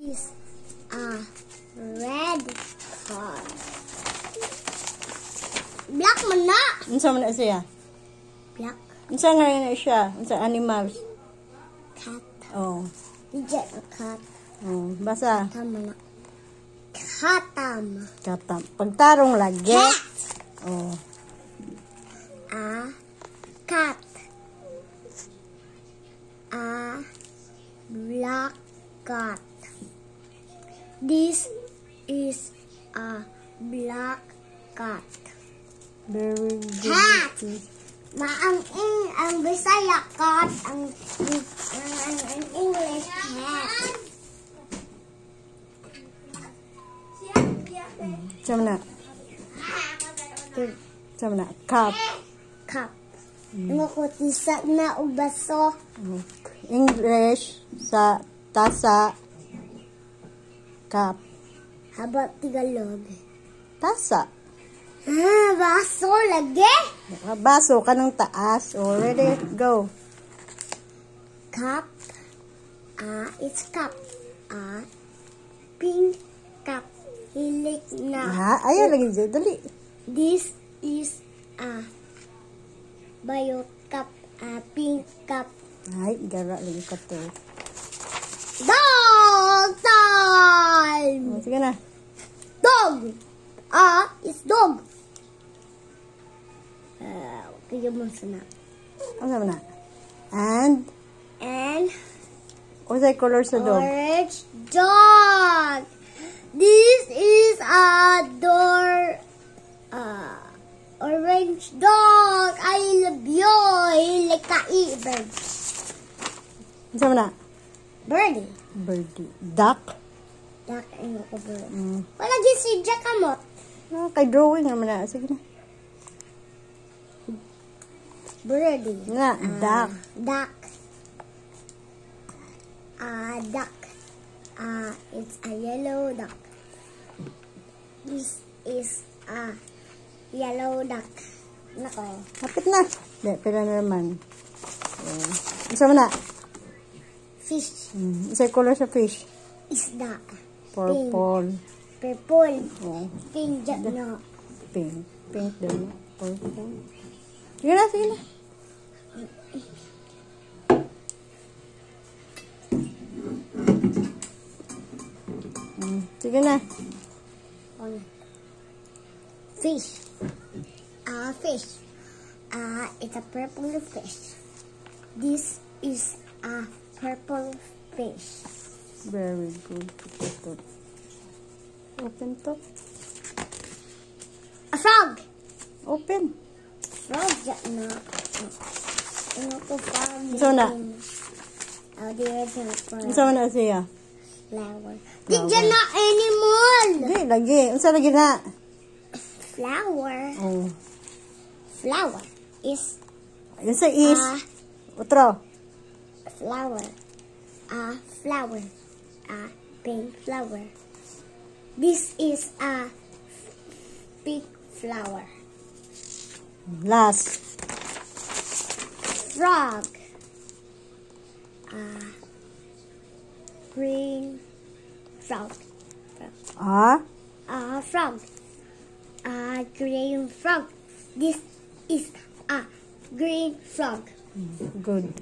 Is a red car. Black man na. Unsa man na siya? Black Unsa nga na siya? Unsa animals? cat. Oh. Diyan na cat. Oh, basa. Tama na. Katam. Katam. Pagtarong lagi. Cat. Oh. A cat. A black cat. This is a black cat. Very good. Cat. Ang Bisaya cat, ang English cat. Unsa man na? Unsa man na? Cup. Cup. Ano ko tisa na ubaso. English sa tasa. Cup. Habang Tagalog. Tasa. Baso lagi. Baso kanang taas. Oh, ready? Go. Cup. It's cup. Pink cup. Hilik na. Ha? Ayaw lagi dyan. Dali. This is a bio cup. Pink cup. Ay, gara lagi ka to. Dog time. Oh, sige na. Dog. It's dog. Kaya mo sana. Ano naman na? And, And what's the color sa dog? orange dog. This is a orange dog. I love you. Like ka bird. Ano naman na? Birdie. Birdie. Duck. Duck and ako bird. Mm. Wala dyan si Jack Amot. Kay drawing naman na. Sige na. Birdie. Nga, duck. Duck. Duck. It's a yellow duck. This is a yellow duck. Nako. Kapit na. Hindi, pila na naman. Isa mo na. Fish. Isa yung color sa fish. Isda. Purple. Purple. Oh, Pink. No. pink. Pink din. Purple. Sige na, sige na. Sige na. Fish. Fish. It's a purple fish. This is a purple fish. Very good. Open to. A frog. Open. Frog. No. Ano ko frog? So na. There's a frog. Isa mo na siya. Flower. Diyan na animal. Hindi, lagi. Isa lagi na. Flower. Oh. Flower is Yan sa is. Otro. flower. Flower. Pink flower. This is a pink flower. Last. Frog. Green frog. Frog. Green frog. This is a green frog. Good.